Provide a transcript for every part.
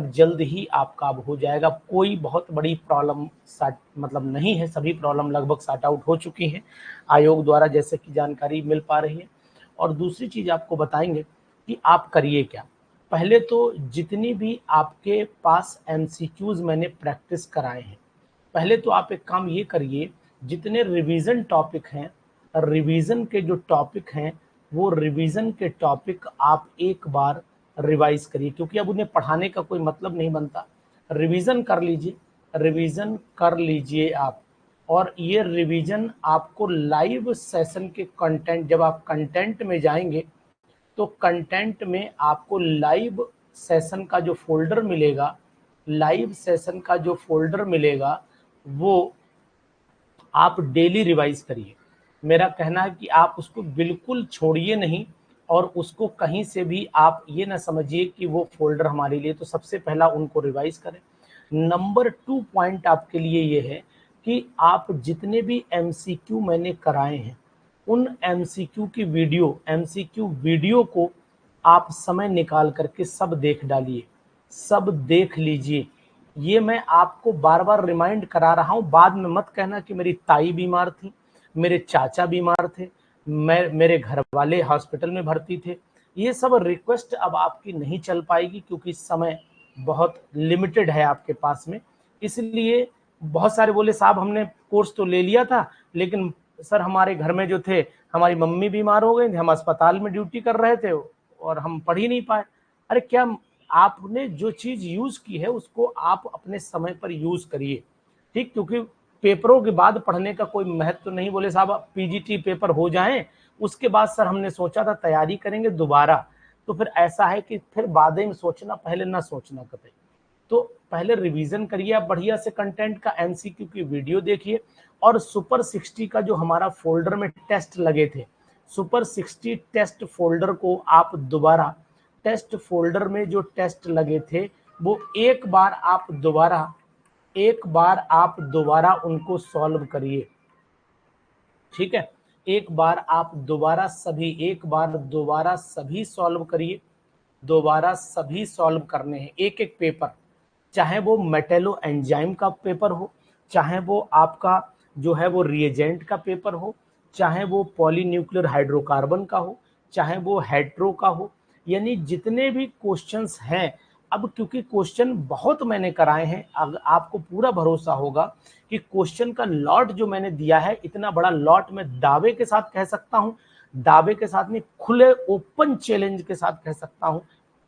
जल्द ही आपका अब हो जाएगा। कोई बहुत बड़ी प्रॉब्लम मतलब नहीं है, सभी प्रॉब्लम लगभग सॉर्ट आउट हो चुकी हैं आयोग द्वारा, जैसे कि जानकारी मिल पा रही है। और दूसरी चीज़ आपको बताएंगे कि आप करिए क्या। पहले तो जितनी भी आपके पास एमसीक्यूज मैंने प्रैक्टिस कराए हैं, पहले तो आप एक काम ये करिए, जितने रिवीजन टॉपिक हैं, रिवीजन के जो टॉपिक हैं वो रिवीजन के टॉपिक आप एक बार रिवाइज करिए, क्योंकि अब उन्हें पढ़ाने का कोई मतलब नहीं बनता। रिवीजन कर लीजिए, रिवीजन कर लीजिए आप। और ये रिवीजन आपको लाइव सेशन के कंटेंट, जब आप कंटेंट में जाएंगे तो कंटेंट में आपको लाइव सेशन का जो फोल्डर मिलेगा, लाइव सेशन का जो फोल्डर मिलेगा वो आप डेली रिवाइज करिए। मेरा कहना है कि आप उसको बिल्कुल छोड़िए नहीं, और उसको कहीं से भी आप ये ना समझिए कि वो फोल्डर हमारे लिए, तो सबसे पहला उनको रिवाइज करें। नंबर 2 पॉइंट आपके लिए ये है कि आप जितने भी एमसीक्यू मैंने कराए हैं, उन एमसीक्यू वीडियो को आप समय निकाल करके सब देख डालिए, सब देख लीजिए। ये मैं आपको बार बार रिमाइंड करा रहा हूँ, बाद में मत कहना कि मेरी ताई बीमार थी, मेरे चाचा बीमार थे, मेरे घर वाले हॉस्पिटल में भर्ती थे। ये सब रिक्वेस्ट अब आपकी नहीं चल पाएगी, क्योंकि समय बहुत लिमिटेड है आपके पास में। इसलिए बहुत सारे बोले साहब हमने कोर्स तो ले लिया था, लेकिन सर हमारे घर में जो थे, हमारी मम्मी बीमार हो गई थी, हम अस्पताल में ड्यूटी कर रहे थे और हम पढ़ ही नहीं पाए। अरे क्या, आपने जो चीज यूज की है उसको आप अपने समय पर यूज करिए, ठीक। क्योंकि पेपरों के बाद पढ़ने का कोई महत्व तो नहीं। बोले साहब पीजीटी पेपर हो जाएं, उसके बाद सर हमने सोचा था तैयारी करेंगे दोबारा, तो फिर ऐसा है कि फिर बाद में सोचना, पहले ना सोचना कभी। तो पहले रिवीजन करिए आप बढ़िया से कंटेंट का, एमसीक्यू की वीडियो देखिए। और सुपर 60 का जो हमारा फोल्डर में टेस्ट लगे थे, सुपर 60 टेस्ट फोल्डर को आप दोबारा, टेस्ट फोल्डर में जो टेस्ट लगे थे वो एक बार आप दोबारा उनको सॉल्व करिए, ठीक है। एक बार दोबारा सभी सॉल्व करिए, दोबारा सभी सॉल्व करने हैं एक एक पेपर, चाहे वो मेटेलो एंजाइम का पेपर हो, चाहे वो आपका जो है वो रिएजेंट का पेपर हो, चाहे वो पॉलीन्यूक्लियर हाइड्रोकार्बन का हो, चाहे वो हेट्रो का हो, यानी जितने भी क्वेश्चंस हैं। अब क्योंकि क्वेश्चन बहुत मैंने कराए हैं, आपको पूरा भरोसा होगा कि क्वेश्चन का लॉट जो मैंने दिया है, इतना बड़ा लॉट मैं दावे के साथ कह सकता हूं, दावे के साथ नहीं, खुले ओपन चैलेंज के साथ कह सकता हूं,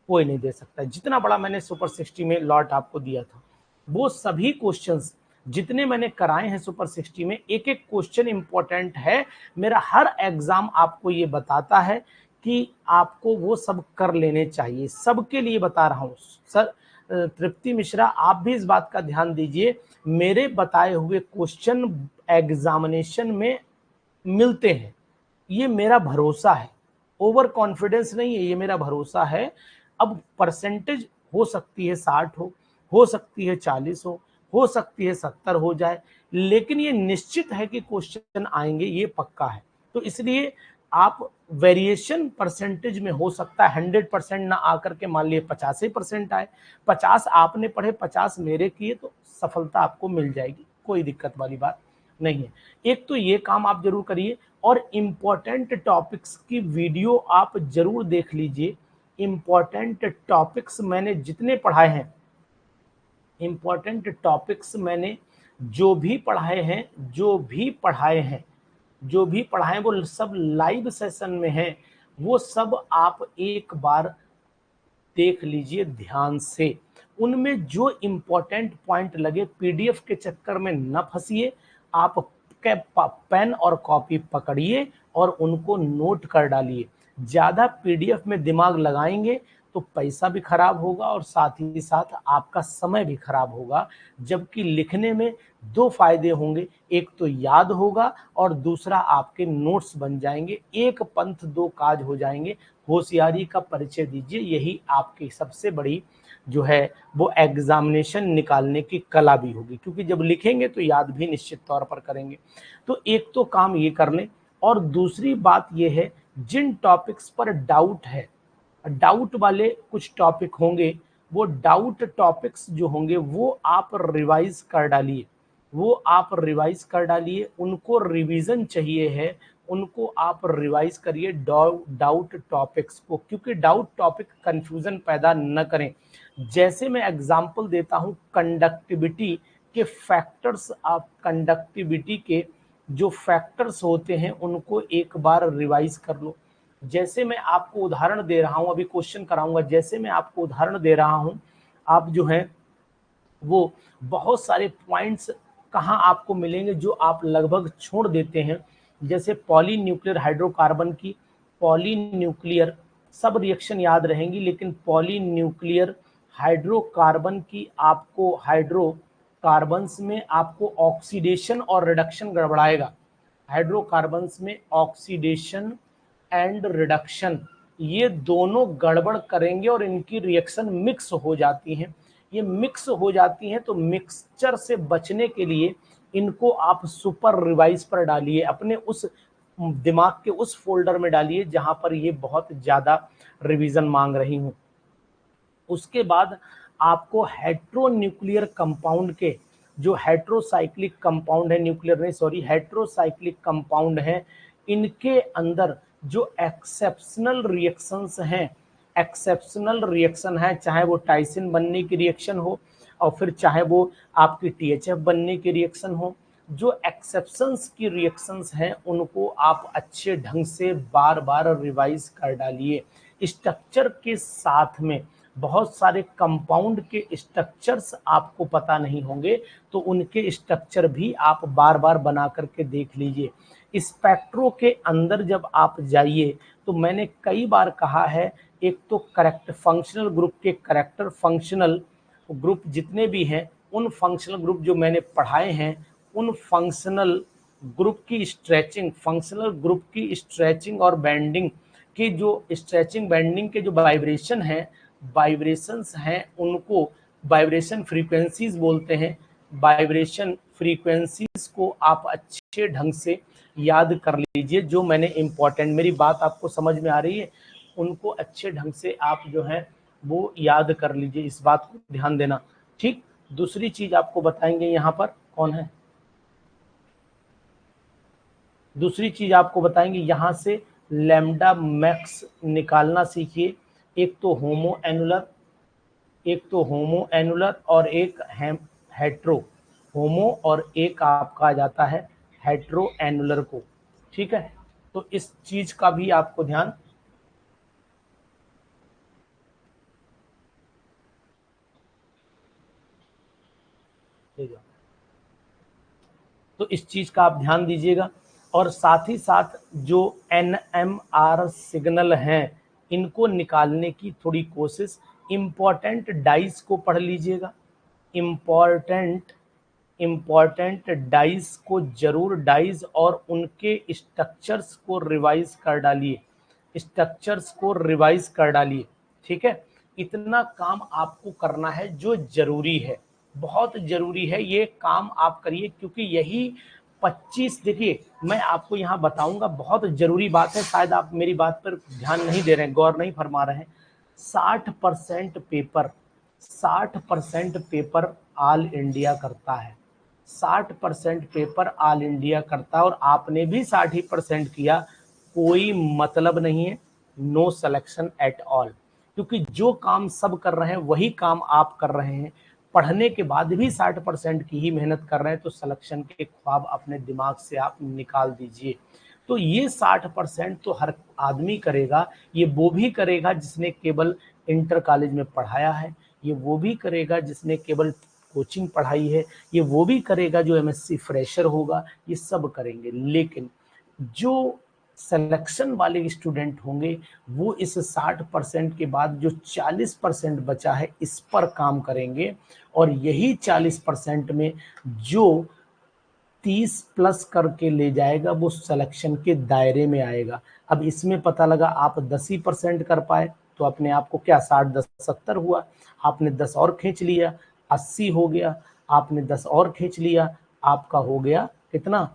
कोई नहीं दे सकता जितना बड़ा मैंने सुपर 60 में लॉट आपको दिया था। वो सभी क्वेश्चंस जितने मैंने कराए हैं सुपर 60 में, एक एक क्वेश्चन इंपॉर्टेंट है। मेरा हर एग्जाम आपको ये बताता है कि आपको वो सब कर लेने चाहिए, सबके लिए बता रहा हूँ सर। तृप्ति मिश्रा, आप भी इस बात का ध्यान दीजिए, मेरे बताए हुए क्वेश्चन एग्जामिनेशन में मिलते हैं, ये मेरा भरोसा है, ओवर कॉन्फिडेंस नहीं है, ये मेरा भरोसा है। अब परसेंटेज हो सकती है 60 हो सकती है 40 हो सकती है 70 हो जाए, लेकिन ये निश्चित है कि क्वेश्चन आएंगे, ये पक्का है। तो इसलिए आप वेरिएशन परसेंटेज में हो सकता है 100% ना आकर के मान लिए 50% आए, 50 आपने पढ़े 50 मेरे किए, तो सफलता आपको मिल जाएगी, कोई दिक्कत वाली बात नहीं है। एक तो ये काम आप जरूर करिए, और इम्पोर्टेंट टॉपिक्स की वीडियो आप जरूर देख लीजिए। इम्पोर्टेंट टॉपिक्स मैंने जितने पढ़ाए हैं, इम्पोर्टेंट टॉपिक्स मैंने जो भी पढ़ाए हैं, जो भी पढ़ाए वो सब लाइव सेशन में है, वो सब आप एक बार देख लीजिए ध्यान से। उनमें जो इम्पोर्टेंट पॉइंट लगे, पीडीएफ के चक्कर में न फंसिए, आप पेन और कॉपी पकड़िए और उनको नोट कर डालिए। ज़्यादा पीडीएफ में दिमाग लगाएंगे तो पैसा भी खराब होगा और साथ ही साथ आपका समय भी खराब होगा, जबकि लिखने में दो फायदे होंगे, एक तो याद होगा और दूसरा आपके नोट्स बन जाएंगे, एक पंथ दो काज हो जाएंगे। होशियारी का परिचय दीजिए, यही आपकी सबसे बड़ी जो है वो एग्जामिनेशन निकालने की कला भी होगी, क्योंकि जब लिखेंगे तो याद भी निश्चित तौर पर करेंगे। तो एक तो काम ये कर लें, और दूसरी बात ये है, जिन टॉपिक्स पर डाउट है, डाउट वाले कुछ टॉपिक होंगे वो डाउट टॉपिक्स जो होंगे वो आप रिवाइज कर डालिए, वो आप रिवाइज कर डालिए। उनको रिवीजन चाहिए है, उनको आप रिवाइज करिए डाउट टॉपिक्स को, क्योंकि डाउट टॉपिक कंफ्यूजन पैदा न करें। जैसे मैं एग्जांपल देता हूं, कंडक्टिविटी के फैक्टर्स, आप कंडक्टिविटी के जो फैक्टर्स होते हैं उनको एक बार रिवाइज कर लो। जैसे मैं आपको उदाहरण दे रहा हूं, अभी क्वेश्चन कराऊंगा, जैसे मैं आपको उदाहरण दे रहा हूं, आप जो है वो बहुत सारे पॉइंट्स कहाँ आपको मिलेंगे जो आप लगभग छोड़ देते हैं। जैसे पॉलीन्यूक्लियर हाइड्रोकार्बन की, पॉलीन्यूक्लियर सब रिएक्शन याद रहेंगी, लेकिन पॉलीन्यूक्लियर हाइड्रोकार्बन की आपको हाइड्रोकार्बन्स में आपको ऑक्सीडेशन और रिडक्शन गड़बड़ाएगा। हाइड्रोकार्बन्स में ऑक्सीडेशन एंड रिडक्शन ये दोनों गड़बड़ करेंगे और इनकी रिएक्शन मिक्स हो जाती हैं। ये मिक्स हो जाती हैं तो मिक्सचर से बचने के लिए इनको आप सुपर रिवाइज पर डालिए, अपने उस दिमाग के उस फोल्डर में डालिए जहां पर ये बहुत ज्यादा रिवीजन मांग रही हूं। उसके बाद आपको हेट्रोन्यूक्लियर कंपाउंड के जो हेट्रोसाइक्लिक कंपाउंड है, न्यूक्लियर नहीं सॉरी हेट्रोसाइक्लिक कंपाउंड है, इनके अंदर जो एक्सेप्शनल रिएक्शंस हैं, एक्सेप्शनल रिएक्शन है, चाहे वो टाइसिन बनने की रिएक्शन हो और फिर चाहे वो आपकी टीएचएफ बनने की रिएक्शन हो, जो एक्सेप्शंस की रिएक्शंस हैं उनको आप अच्छे ढंग से बार बार रिवाइज कर डालिए। स्ट्रक्चर के साथ में बहुत सारे कंपाउंड के स्ट्रक्चर्स आपको पता नहीं होंगे तो उनके स्ट्रक्चर भी आप बार बार बना करके देख लीजिए। स्पेक्ट्रो के अंदर जब आप जाइए तो मैंने कई बार कहा है, एक तो करेक्ट फंक्शनल ग्रुप के करेक्टर फंक्शनल ग्रुप जितने भी हैं, उन फंक्शनल ग्रुप जो मैंने पढ़ाए हैं, उन फंक्शनल ग्रुप की स्ट्रेचिंग, फंक्शनल ग्रुप की स्ट्रेचिंग और बेंडिंग की जो स्ट्रेचिंग बेंडिंग के जो वाइब्रेशन है, वाइब्रेशंस हैं, उनको वाइब्रेशन फ्रीक्वेंसीज बोलते हैं। वाइब्रेशन फ्रीक्वेंसीज को आप अच्छे ढंग से याद कर लीजिए। जो मैंने इंपॉर्टेंट, मेरी बात आपको समझ में आ रही है, उनको अच्छे ढंग से आप जो है वो याद कर लीजिए, इस बात को ध्यान देना। ठीक, दूसरी चीज आपको बताएंगे, यहाँ पर कौन है, दूसरी चीज आपको बताएंगे, यहाँ से लैम्डा मैक्स निकालना सीखिए। एक तो होमो एनुलर, एक तो होमो एनुलर और एक हेट्रो, होमो और एक आपका आ जाता है हेट्रो एनुलर को। ठीक है, तो इस चीज का भी आपको ध्यान देगा, तो इस चीज का आप ध्यान दीजिएगा। और साथ ही साथ जो NMR सिग्नल हैं इनको निकालने की थोड़ी कोशिश, इंपॉर्टेंट डाइस को पढ़ लीजिएगा, इंपॉर्टेंट डाइस को जरूर, डाइस और उनके स्ट्रक्चर्स को रिवाइज कर डालिए, स्ट्रक्चर्स को रिवाइज कर डालिए। ठीक है, इतना काम आपको करना है जो जरूरी है, बहुत जरूरी है ये काम आप करिए, क्योंकि यही 25, देखिए मैं आपको यहाँ बताऊंगा, बहुत जरूरी बात है, शायद आप मेरी बात पर ध्यान नहीं दे रहे हैं, गौर नहीं फरमा रहे हैं। 60% पेपर, 60% पेपर ऑल इंडिया करता है, 60% पेपर ऑल इंडिया करता है, और आपने भी 60% किया, कोई मतलब नहीं है, नो सिलेक्शन एट ऑल। क्योंकि जो काम सब कर रहे हैं वही काम आप कर रहे हैं, पढ़ने के बाद भी 60% की ही मेहनत कर रहे हैं, तो सिलेक्शन के ख्वाब अपने दिमाग से आप निकाल दीजिए। तो ये 60% तो हर आदमी करेगा, ये वो भी करेगा जिसने केवल इंटर कॉलेज में पढ़ाया है, ये वो भी करेगा जिसने केवल कोचिंग पढ़ाई है, ये वो भी करेगा जो MSc फ्रेशर होगा, ये सब करेंगे। लेकिन जो सिलेक्शन वाले स्टूडेंट होंगे वो इस 60% के बाद जो 40% बचा है इस पर काम करेंगे, और यही 40% में जो 30 प्लस करके ले जाएगा वो सिलेक्शन के दायरे में आएगा। अब इसमें पता लगा आप 10% कर पाए तो अपने आप को क्या 60-10-70 हुआ, आपने 10 और खींच लिया 80 हो गया, आपने 10 और खींच लिया आपका हो गया कितना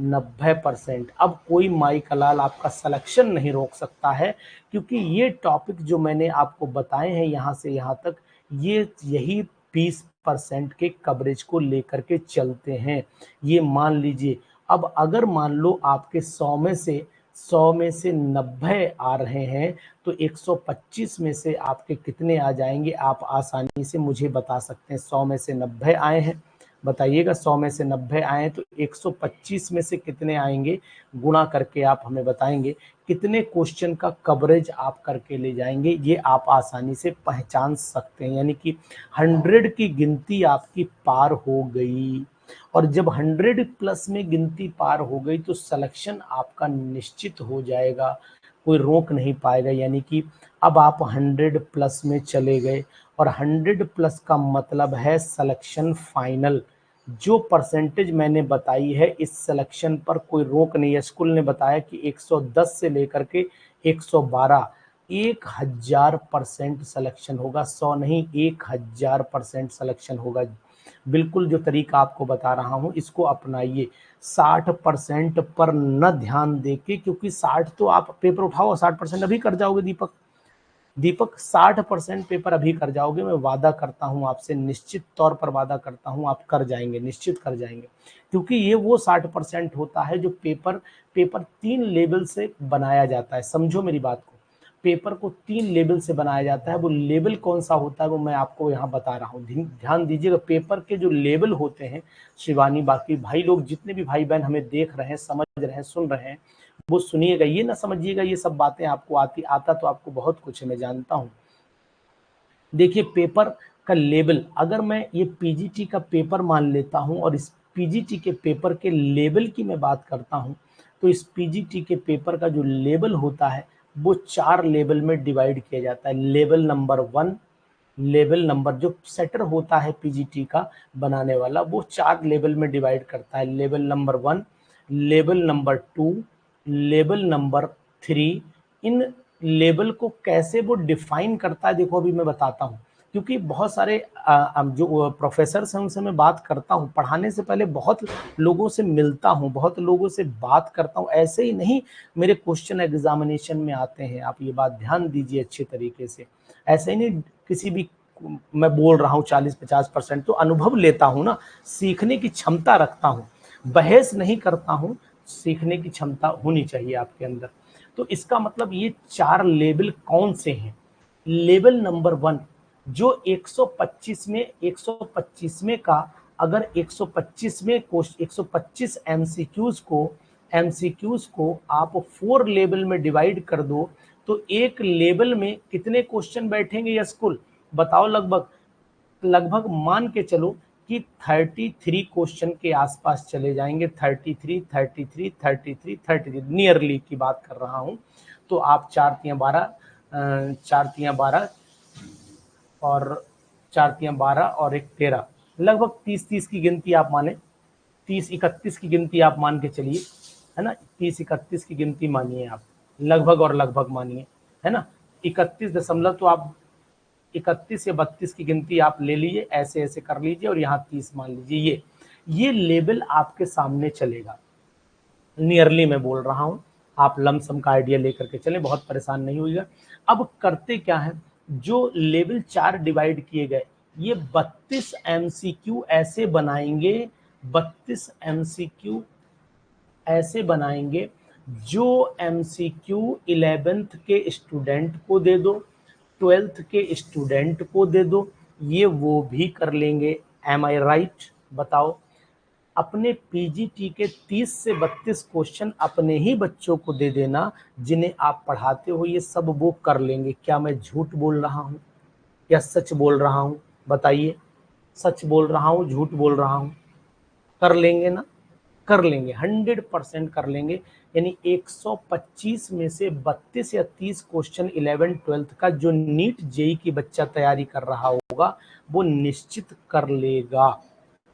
90%। अब कोई माई का लाल आपका सिलेक्शन नहीं रोक सकता है, क्योंकि ये टॉपिक जो मैंने आपको बताए हैं यहाँ से यहाँ तक, ये यही 20% के कवरेज को लेकर के चलते हैं। ये मान लीजिए, अब अगर मान लो आपके 100 में से 90 आ रहे हैं, तो 125 में से आपके कितने आ जाएंगे, आप आसानी से मुझे बता सकते हैं। 100 में से 90 आए हैं, बताइएगा। 100 में से 90 आए तो 125 में से कितने आएंगे, गुणा करके आप हमें बताएंगे कितने क्वेश्चन का कवरेज आप करके ले जाएंगे। ये आप आसानी से पहचान सकते हैं, यानी कि 100 की गिनती आपकी पार हो गई। और जब 100 प्लस में गिनती पार हो गई तो सिलेक्शन आपका निश्चित हो जाएगा, कोई रोक नहीं पाएगा। यानी कि अब आप 100 प्लस में चले गए, और 100 प्लस का मतलब है सिलेक्शन फाइनल। जो परसेंटेज मैंने बताई है, इस सिलेक्शन पर कोई रोक नहीं है। स्कूल ने बताया कि 110 से लेकर के 112, 1000% सिलेक्शन होगा। 100 नहीं, 1000% सिलेक्शन होगा। बिल्कुल जो तरीका आपको बता रहा हूं इसको अपनाइए। 60% पर न ध्यान देके, क्योंकि 60 तो आप पेपर उठाओ, 60% अभी कर जाओगे दीपक 60% पेपर अभी कर जाओगे। मैं वादा करता हूं आपसे, निश्चित तौर पर वादा करता हूं, आप कर जाएंगे, निश्चित कर जाएंगे। क्योंकि ये वो 60% होता है जो पेपर 3 लेवल से बनाया जाता है। समझो मेरी बात को, पेपर को 3 लेवल से बनाया जाता है। वो लेवल कौन सा होता है वो मैं आपको यहाँ बता रहा हूँ, ध्यान दीजिएगा। पेपर के जो लेवल होते हैं शिवानी, बाकी भाई लोग जितने भी भाई बहन हमें देख रहे हैं, समझ रहे हैं, सुन रहे हैं, वो सुनिएगा। ये ना समझिएगा ये सब बातें आपको आता तो आपको बहुत कुछ है, मैं जानता हूँ। देखिए पेपर का लेवल, अगर मैं ये पीजीटी का पेपर मान लेता हूँ और इस पीजीटी के पेपर के लेवल की मैं बात करता हूँ, तो इस पीजीटी के पेपर का जो लेवल होता है वो 4 लेवल में डिवाइड किया जाता है। लेवल नंबर 1, लेवल नंबर जो सेटर होता है पीजीटी का बनाने वाला, वो 4 लेवल में डिवाइड करता है। Level number 1, level number 2, level number 3। In level को कैसे वो डिफाइन करता है, देखो अभी मैं बताता हूँ। क्योंकि बहुत सारे जो प्रोफेसर हैं उनसे मैं बात करता हूँ, पढ़ाने से पहले बहुत लोगों से मिलता हूँ, बहुत लोगों से बात करता हूँ। ऐसे ही नहीं मेरे क्वेश्चन एग्जामिनेशन में आते हैं, आप ये बात ध्यान दीजिए अच्छे तरीके से। ऐसे ही नहीं किसी भी मैं बोल रहा हूँ 40-50%, तो अनुभव लेता हूँ ना, सीखने की क्षमता रखता हूँ, बहस नहीं करता हूँ। सीखने की क्षमता होनी चाहिए आपके अंदर। तो इसका मतलब ये 4 लेवल कौन से हैं। लेवल नंबर 1 जो 125 में का, अगर 125 में 125 एमसीक्यूज को आप 4 लेवल में डिवाइड कर दो, तो एक लेवल में कितने क्वेश्चन बैठेंगे या स्कूल बताओ। लगभग लगभग मान के चलो कि 33 क्वेश्चन के आसपास चले जाएंगे। 33 नियरली की बात कर रहा हूं। तो आप 4 3 12 और 4 3 12 और 1 13, लगभग 30 की गिनती आप माने, 30 31 की गिनती आप मान के चलिए, है ना। 30 31 की गिनती मानिए आप, लगभग और लगभग मानिए, है ना। 31 दशमलव, तो आप 31 या 32 की गिनती आप ले लीजिए, ऐसे ऐसे कर लीजिए, और यहाँ 30 मान लीजिए। ये लेवल आपके सामने चलेगा। नियरली मैं बोल रहा हूँ, आप लमसम का आइडिया लेकर के चलें, बहुत परेशान नहीं होइएगा। अब करते क्या है, जो लेवल 4 डिवाइड किए गए, ये 32 एमसीक्यू ऐसे बनाएंगे, 32 एमसीक्यू ऐसे बनाएंगे जो एमसीक्यू 11th के स्टूडेंट को दे दो, 12th के स्टूडेंट को दे दो, ये वो भी कर लेंगे। एम आई राइट, बताओ। अपने पीजीटी के 30 से 32 क्वेश्चन अपने ही बच्चों को दे देना जिन्हें आप पढ़ाते हो, ये सब वो कर लेंगे। क्या मैं झूठ बोल रहा हूँ या सच बोल रहा हूँ, बताइए। सच बोल रहा हूँ, झूठ बोल रहा हूँ? कर लेंगे ना, कर लेंगे, 100% कर लेंगे। यानी 125 में से 32 या 30 क्वेश्चन 11th-12th का जो नीट जेई की बच्चा तैयारी कर रहा होगा वो निश्चित कर लेगा।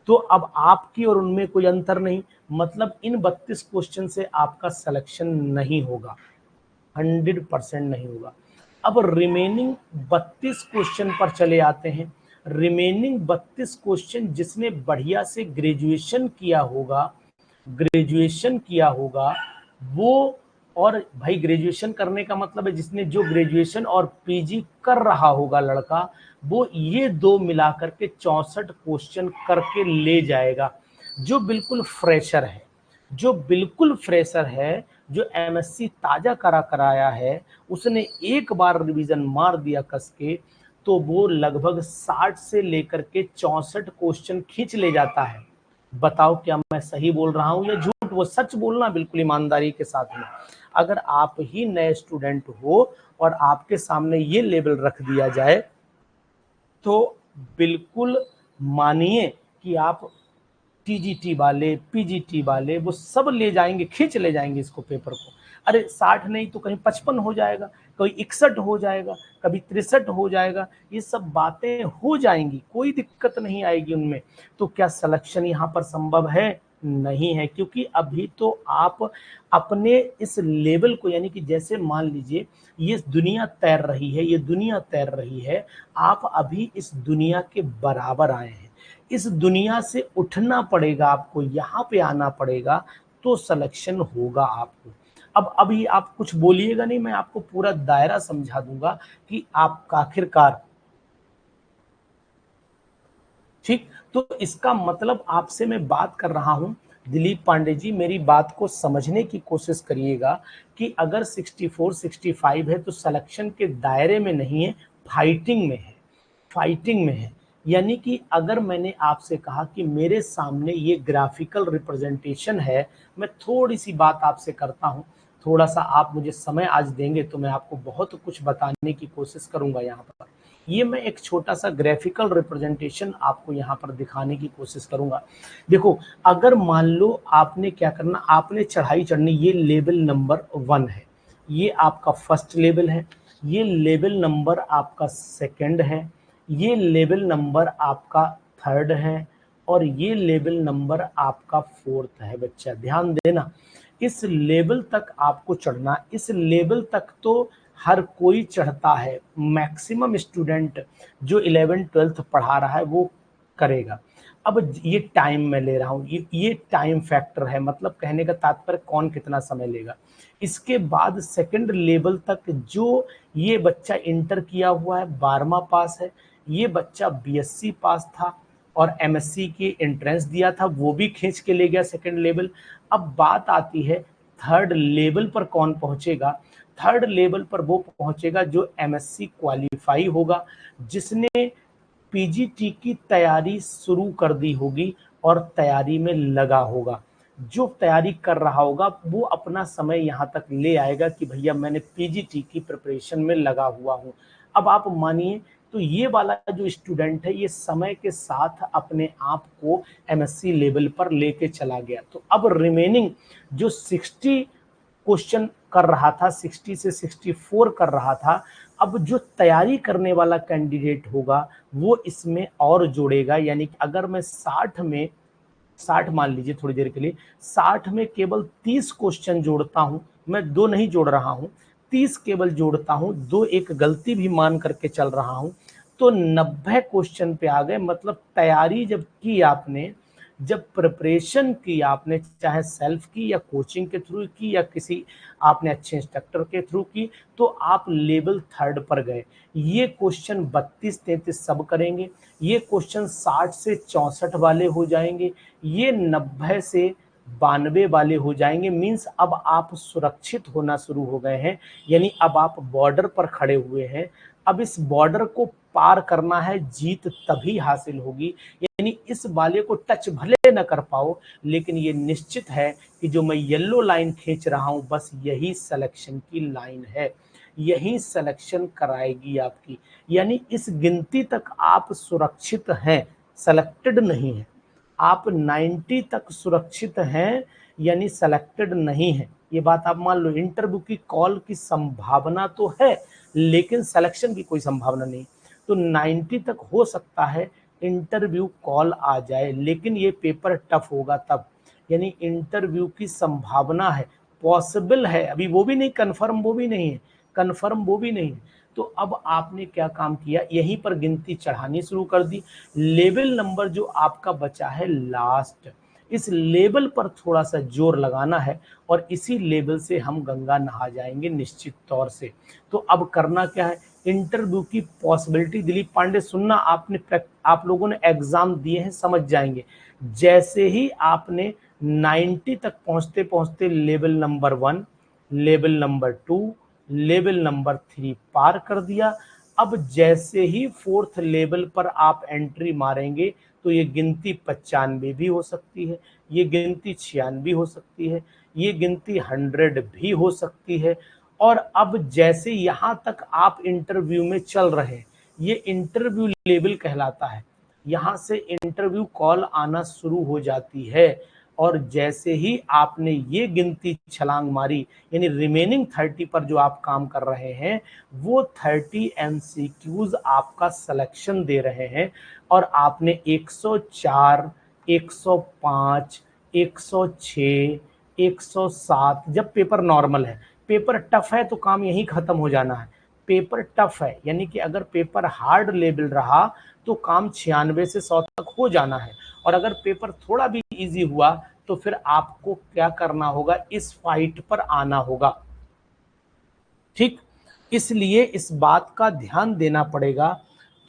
तो अब आपकी और उनमें कोई अंतर नहीं, मतलब इन 32 क्वेश्चन से आपका सिलेक्शन नहीं होगा, 100% नहीं होगा। अब रिमेनिंग 32 क्वेश्चन पर चले आते हैं। रिमेनिंग 32 क्वेश्चन जिसने बढ़िया से ग्रेजुएशन किया होगा वो और भाई ग्रेजुएशन करने का मतलब है जिसने जो ग्रेजुएशन और पीजी कर रहा होगा लड़का, वो ये दो मिलाकर के 64 क्वेश्चन करके ले जाएगा। जो बिल्कुल फ्रेशर है, जो बिल्कुल फ्रेशर है, जो एमएससी ताजा कराया है, उसने एक बार रिवीजन मार दिया कस के, तो वो लगभग 60 से लेकर के 64 क्वेश्चन खींच ले जाता है। बताओ क्या मैं सही बोल रहा हूं या झूठ? वो सच बोलना बिल्कुल ईमानदारी के साथ में। अगर आप ही नए स्टूडेंट हो और आपके सामने ये लेवल रख दिया जाए, तो बिल्कुल मानिए कि आप टीजीटी वाले, पीजीटी वाले, वो सब ले जाएंगे, खींच ले जाएंगे इसको, पेपर को। अरे 60 नहीं तो कहीं 55 हो जाएगा, कभी 61 हो जाएगा, कभी 63 हो जाएगा, ये सब बातें हो जाएंगी, कोई दिक्कत नहीं आएगी उनमें। तो क्या सिलेक्शन यहाँ पर संभव है? नहीं है, क्योंकि अभी तो आप अपने इस लेवल को, यानी कि जैसे मान लीजिए ये दुनिया तैर रही है, ये दुनिया तैर रही है, आप अभी इस दुनिया के बराबर आए हैं। इस दुनिया से उठना पड़ेगा आपको, यहाँ पे आना पड़ेगा, तो सिलेक्शन होगा आपको। अब अभी आप कुछ बोलिएगा नहीं, मैं आपको पूरा दायरा समझा दूंगा कि आप आखिरकार, ठीक। तो इसका मतलब आपसे मैं बात कर रहा हूं, दिलीप पांडे जी, मेरी बात को समझने की कोशिश करिएगा कि अगर 64 65 है तो सिलेक्शन के दायरे में नहीं है, फाइटिंग में है, फाइटिंग में है। यानी कि अगर मैंने आपसे कहा कि मेरे सामने ये ग्राफिकल रिप्रेजेंटेशन है, मैं थोड़ी सी बात आपसे करता हूं, थोड़ा सा आप मुझे समय आज देंगे तो मैं आपको बहुत कुछ बताने की कोशिश करूंगा। यहाँ पर ये मैं एक छोटा सा ग्राफिकल रिप्रेजेंटेशन आपको यहाँ पर दिखाने की कोशिश करूंगा। देखो, अगर मान लो आपने क्या करना, आपने चढ़ाई चढ़नी, ये लेवल नंबर 1 है, ये आपका फर्स्ट लेवल है, ये लेवल नंबर आपका सेकंड है, ये लेवल नंबर आपका थर्ड है, और ये लेवल नंबर आपका फोर्थ है। बच्चा ध्यान देना, इस लेवल तक आपको चढ़ना, इस लेवल तक तो हर कोई चढ़ता है, मैक्सिमम स्टूडेंट जो 11th 12th पढ़ा रहा है वो करेगा। अब ये टाइम मैं ले रहा हूँ, ये टाइम फैक्टर है, मतलब कहने का तात्पर्य कौन कितना समय लेगा। इसके बाद सेकंड लेवल तक जो ये बच्चा इंटर किया हुआ है, 12वां पास है, ये बच्चा बीएससी पास था और एमएससी की एंट्रेंस दिया था, वो भी खींच के ले गया सेकंड लेवल। अब बात आती है थर्ड लेवल पर कौन पहुंचेगा। थर्ड लेवल पर वो पहुंचेगा जो एमएससी क्वालिफाई होगा, जिसने पीजीटी की तैयारी शुरू कर दी होगी और तैयारी में लगा होगा। जो तैयारी कर रहा होगा वो अपना समय यहाँ तक ले आएगा कि भैया मैंने पीजीटी की प्रिपरेशन में लगा हुआ हूँ। अब आप मानिए, तो ये वाला जो स्टूडेंट है ये समय के साथ अपने आप को एमएससी लेवल पर लेके चला गया। तो अब रिमेनिंग जो 60 क्वेश्चन कर रहा था, 60 से 64 कर रहा था, अब जो तैयारी करने वाला कैंडिडेट होगा वो इसमें और जोड़ेगा। यानी कि अगर मैं 60 मान लीजिए थोड़ी देर के लिए, 60 में केवल 30 क्वेश्चन जोड़ता हूं, मैं दो नहीं जोड़ रहा हूं, 30 केवल जोड़ता हूं, दो एक गलती भी मान करके चल रहा हूं, तो 90 क्वेश्चन पे आ गए। मतलब तैयारी जब की आपने, जब प्रिपरेशन की आपने, चाहे सेल्फ की या कोचिंग के थ्रू की या किसी आपने अच्छे इंस्ट्रक्टर के थ्रू की, तो आप लेवल थर्ड पर गए। ये क्वेश्चन 32 33 सब करेंगे, ये क्वेश्चन 60 से 64 वाले हो जाएंगे, ये 90 से 92 वाले हो जाएंगे। मीन्स अब आप सुरक्षित होना शुरू हो गए हैं, यानी अब आप बॉर्डर पर खड़े हुए हैं। अब इस बॉर्डर को पार करना है, जीत तभी हासिल होगी। यानी इस वाले को टच भले न कर पाओ, लेकिन ये निश्चित है कि जो मैं येलो लाइन खींच रहा हूं, बस यही सिलेक्शन की लाइन है, यही सिलेक्शन कराएगी आपकी। यानी इस गिनती तक आप सुरक्षित हैं, सेलेक्टेड नहीं है। आप 90 तक सुरक्षित हैं, यानी सेलेक्टेड नहीं है। ये बात आप मान लो। इंटरव्यू की कॉल की संभावना तो है, लेकिन सिलेक्शन की कोई संभावना नहीं। तो 90 तक हो सकता है इंटरव्यू कॉल आ जाए, लेकिन ये पेपर टफ होगा तब। यानी इंटरव्यू की संभावना है, पॉसिबल है, अभी वो भी नहीं कंफर्म, वो भी नहीं है कंफर्म, वो भी नहीं है। तो अब आपने क्या काम किया, यहीं पर गिनती चढ़ानी शुरू कर दी। लेवल नंबर जो आपका बचा है लास्ट, इस लेवल पर थोड़ा सा जोर लगाना है और इसी लेवल से हम गंगा नहा जाएंगे निश्चित तौर से। तो अब करना क्या है, इंटरव्यू की पॉसिबिलिटी। दिलीप पांडे सुनना, आप लोगों ने एग्जाम दिए हैं, समझ जाएंगे। जैसे ही आपने 90 तक पहुंचते पहुंचते level number 1, level number 2, level number 3 पार कर दिया। अब जैसे ही 4th लेवल पर आप एंट्री मारेंगे तो ये गिनती 95 भी हो सकती है, ये गिनती 96 हो सकती है, ये गिनती 100 भी हो सकती है। और अब जैसे यहां तक आप इंटरव्यू में चल रहे हैं, ये इंटरव्यू लेवल कहलाता है। यहां से इंटरव्यू कॉल आना शुरू हो जाती है और जैसे ही आपने ये गिनती छलांग मारी, यानी रिमेनिंग 30 पर जो आप काम कर रहे हैं, वो 30 MCQs आपका सिलेक्शन दे रहे हैं और आपने 104, 105, 106, 107, जब पेपर नॉर्मल है, पेपर टफ है तो काम यहीं खत्म हो जाना है। पेपर टफ है यानी कि अगर पेपर हार्ड लेवल रहा तो काम 96 से 100 तक हो जाना है, और अगर पेपर थोड़ा भी इजी हुआ तो फिर आपको क्या करना होगा, इस फाइट पर आना होगा। ठीक, इसलिए इस बात का ध्यान देना पड़ेगा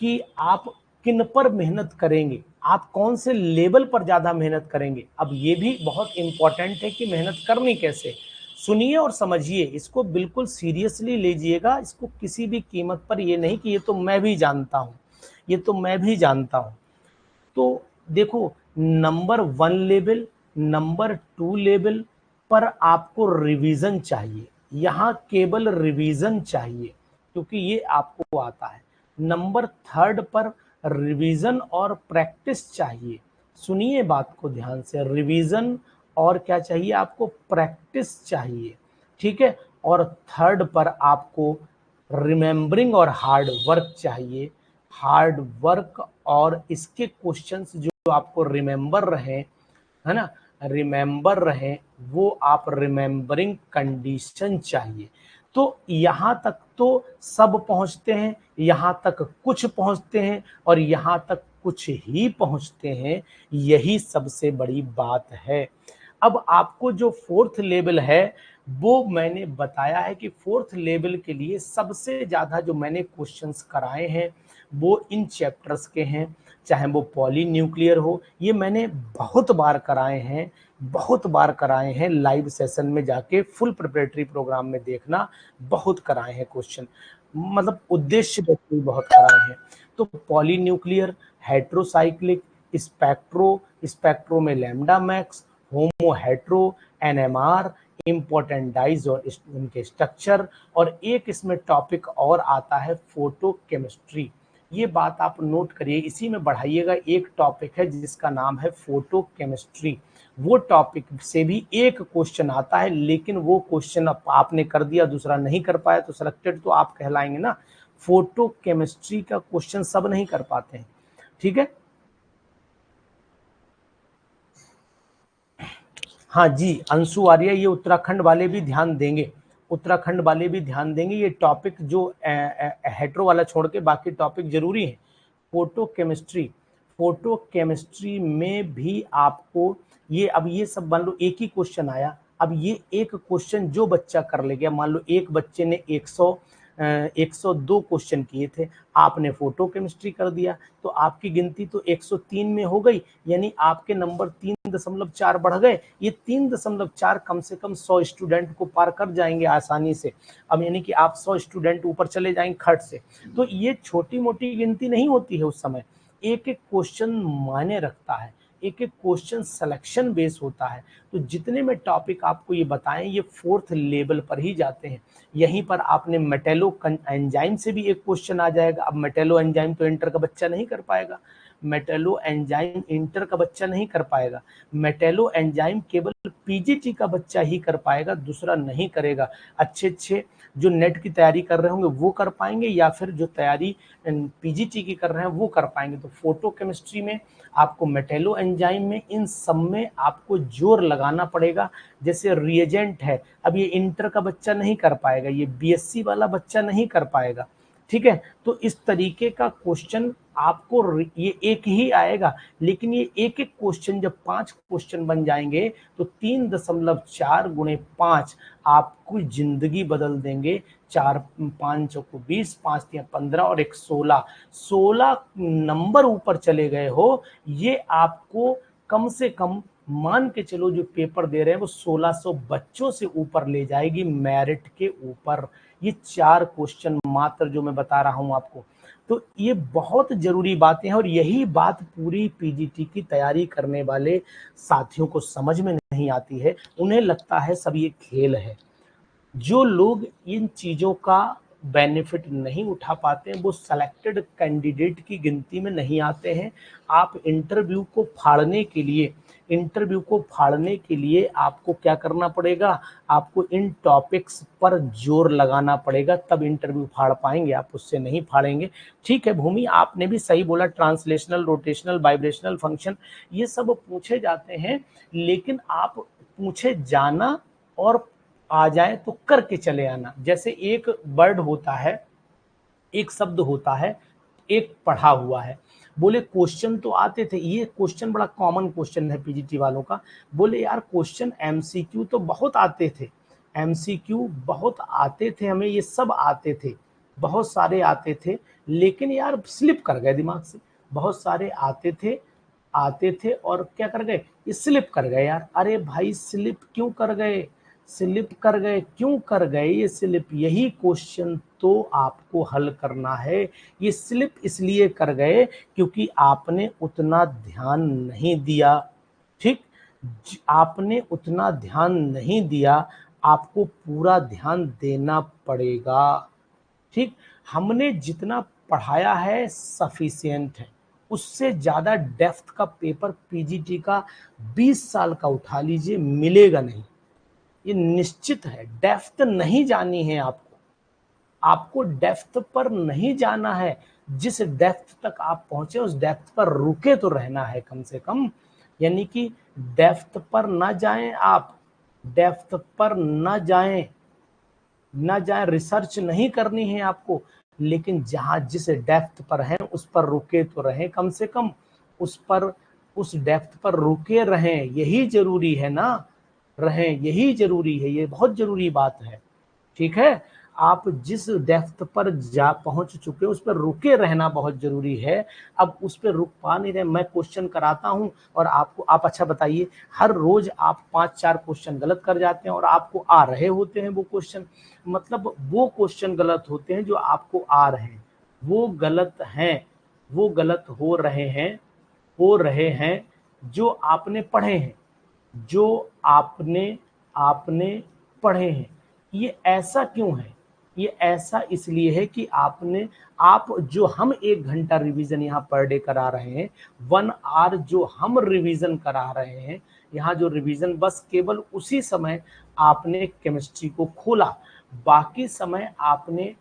कि आप किन पर मेहनत करेंगे, आप कौन से लेवल पर ज्यादा मेहनत करेंगे। अब ये भी बहुत इंपॉर्टेंट है कि मेहनत करनी कैसे। सुनिए और समझिए, इसको बिल्कुल सीरियसली लीजिएगा, इसको किसी भी कीमत पर, ये नहीं कि ये तो मैं भी जानता हूं, ये तो मैं भी जानता हूं। तो देखो, नंबर 1 लेवल, नंबर 2 लेवल पर आपको रिवीजन चाहिए, यहाँ केवल रिवीजन चाहिए क्योंकि ये आपको आता है। नंबर 3 पर रिवीजन और प्रैक्टिस चाहिए। सुनिए बात को ध्यान से, रिवीजन और क्या चाहिए आपको, प्रैक्टिस चाहिए। ठीक है, और 3 पर आपको रिमेम्बरिंग और हार्ड वर्क चाहिए। हार्ड वर्क और इसके क्वेश्चंस जो आपको रिमेम्बर रहे, है ना, रिमेम्बर रहे, वो आप रिमेम्बरिंग कंडीशन चाहिए। तो यहां तक तो सब पहुंचते हैं, यहां तक कुछ पहुंचते हैं और यहां तक कुछ ही पहुंचते हैं, यही सबसे बड़ी बात है। अब आपको जो 4th लेवल है वो मैंने बताया है कि 4th लेवल के लिए सबसे ज्यादा जो मैंने क्वेश्चंस कराए हैं वो इन चैप्टर्स के हैं, चाहे वो पॉली न्यूक्लियर हो, ये मैंने बहुत बार कराए हैं, बहुत बार कराए हैं। लाइव सेशन में जाके फुल प्रिपरेटरी प्रोग्राम में देखना, बहुत कराए हैं क्वेश्चन, मतलब उद्देश्य भी बहुत कराए हैं। तो poly nuclear, heterocyclic, spectro, spectro में लैम्डा मैक्स, होमो हेट्रो, एनएमआर, इंपॉर्टेंट डाइज और उनके स्ट्रक्चर, और एक इसमें टॉपिक और आता है फोटो केमिस्ट्री। ये बात आप नोट करिए, इसी में बढ़ाइएगा, एक टॉपिक है जिसका नाम है फोटो केमिस्ट्री। वो टॉपिक से भी एक क्वेश्चन आता है, लेकिन वो क्वेश्चन आपने कर दिया, दूसरा नहीं कर पाया तो सिलेक्टेड तो आप कहलाएंगे ना। फोटो केमिस्ट्री का क्वेश्चन सब नहीं कर पाते हैं। ठीक है, हाँ जी अंशु आर्य, ये उत्तराखंड वाले भी ध्यान देंगे, उत्तराखंड वाले भी ध्यान देंगे। ये टॉपिक जो हेट्रो वाला छोड़ के बाकी टॉपिक जरूरी है। फोटो केमिस्ट्री, फोटो केमिस्ट्री में भी आपको ये, अब ये सब मान लो एक ही क्वेश्चन आया, अब ये एक क्वेश्चन जो बच्चा कर ले गया, मान लो एक बच्चे ने 102 क्वेश्चन किए थे, आपने फोटो केमिस्ट्री कर दिया तो आपकी गिनती तो 103 में हो गई, यानी आपके नंबर 3.4 बढ़ गए। ये 3.4 कम से कम 100 स्टूडेंट को पार कर जाएंगे आसानी से। अब यानी कि आप 100 स्टूडेंट ऊपर चले जाएंगे खट से। तो ये छोटी मोटी गिनती नहीं होती है उस समय, एक एक क्वेश्चन मायने रखता है, एक एक क्वेश्चन सिलेक्शन बेस होता है। तो जितने में टॉपिक आपको ये बताएं ये 4th लेवल पर ही जाते हैं। यहीं पर आपने मेटेलो एंजाइम से भी एक क्वेश्चन आ जाएगा। अब मेटेलो एंजाइम तो इंटर का बच्चा नहीं कर पाएगा, मेटेलो एंजाइम इंटर का बच्चा नहीं कर पाएगा, मेटेलो एंजाइम केवल पीजीटी का बच्चा ही कर पाएगा, दूसरा नहीं करेगा। अच्छे अच्छे जो नेट की तैयारी कर रहे होंगे वो कर पाएंगे, या फिर जो तैयारी पीजीटी की कर रहे हैं वो कर पाएंगे। तो फोटो केमिस्ट्री में आपको, मेटेलो एंजाइम में, इन सब में आपको जोर लगाना पड़ेगा। जैसे रिएजेंट है, अब ये इंटर का बच्चा नहीं कर पाएगा, ये बीएससी वाला बच्चा नहीं कर पाएगा। ठीक है, तो इस तरीके का क्वेश्चन ये एक ही आएगा, लेकिन ये एक एक क्वेश्चन जब 5 क्वेश्चन बन जाएंगे तो 3.4 गुणे 5 आपको जिंदगी बदल देंगे। 4 5 को 20, 5 3 15 और 1 16 नंबर ऊपर चले गए हो। ये आपको कम से कम मान के चलो जो पेपर दे रहे हैं वो 1600 बच्चों से ऊपर ले जाएगी मेरिट के ऊपर। ये 4 क्वेश्चन मात्र जो मैं बता रहा हूं आपको, तो ये बहुत जरूरी बातें हैं और यही बात पूरी पीजीटी की तैयारी करने वाले साथियों को समझ में नहीं आती है। उन्हें लगता है सब ये खेल है। जो लोग इन चीजों का बेनिफिट नहीं उठा पाते हैं वो सेलेक्टेड कैंडिडेट की गिनती में नहीं आते हैं। आप इंटरव्यू को फाड़ने के लिए आपको क्या करना पड़ेगा, आपको इन टॉपिक्स पर जोर लगाना पड़ेगा, तब इंटरव्यू फाड़ पाएंगे, आप उससे नहीं फाड़ेंगे। ठीक है भूमि, आपने भी सही बोला, ट्रांसलेशनल, रोटेशनल, वाइब्रेशनल फंक्शन ये सब पूछे जाते हैं, लेकिन आप पूछे जाना और आ जाए तो करके चले आना। जैसे एक वर्ड होता है, एक शब्द होता है, एक पढ़ा हुआ है। बोले क्वेश्चन तो आते थे, ये क्वेश्चन बड़ा कॉमन क्वेश्चन है पीजीटी वालों का। बोले यार क्वेश्चन एमसीक्यू तो बहुत आते थे, एमसीक्यू बहुत आते थे, हमें ये सब आते थे, बहुत सारे आते थे, लेकिन यार स्लिप कर गए दिमाग से। बहुत सारे आते थे और क्या कर गए, ये स्लिप कर गए यार। अरे भाई स्लिप क्यों कर गए, स्लिप कर गए क्यों कर गए ये स्लिप, यही क्वेश्चन तो आपको हल करना है। ये स्लिप इसलिए कर गए क्योंकि आपने उतना ध्यान नहीं दिया। ठीक, आपने उतना ध्यान नहीं दिया, आपको पूरा ध्यान देना पड़ेगा। ठीक, हमने जितना पढ़ाया है सफिशिएंट है, उससे ज्यादा डेप्थ का पेपर पीजीटी का 20 साल का उठा लीजिए मिलेगा नहीं, ये निश्चित है। डेप्थ नहीं जानी है आपको, आपको डेप्थ पर नहीं जाना है। जिस डेप्थ तक आप पहुंचे उस डेप्थ पर रुके तो रहना है कम से कम, यानी कि डेप्थ पर ना जाएं आप, डेप्थ पर ना जाएं, रिसर्च नहीं करनी है आपको, लेकिन जहां जिस डेप्थ पर है उस पर रुके तो रहें कम से कम, उस डेप्थ पर रुके रहें, यही जरूरी है ना, रहें यही जरूरी है, ये बहुत जरूरी बात है। ठीक है, आप जिस डेप्थ पर जा पहुंच चुके हो उस पर रुके रहना बहुत जरूरी है। अब उस पर रुक पा नहीं रहे, मैं क्वेश्चन कराता हूं और आपको, आप अच्छा बताइए, हर रोज आप 5-4 क्वेश्चन गलत कर जाते हैं और आपको आ रहे होते हैं वो क्वेश्चन, मतलब वो क्वेश्चन गलत होते हैं जो आपको आ रहे हैं, वो गलत हैं, वो गलत हो रहे हैं जो आपने पढ़े हैं, जो आपने आपने पढ़े हैं। ये ऐसा क्यों है, ये ऐसा इसलिए है कि आप जो हम 1 घंटा रिवीजन यहाँ पर डे करा रहे हैं, 1 आवर जो हम रिवीजन करा रहे हैं यहाँ, जो रिवीजन बस केवल उसी समय आपने केमिस्ट्री को खोला, बाकी समय आपने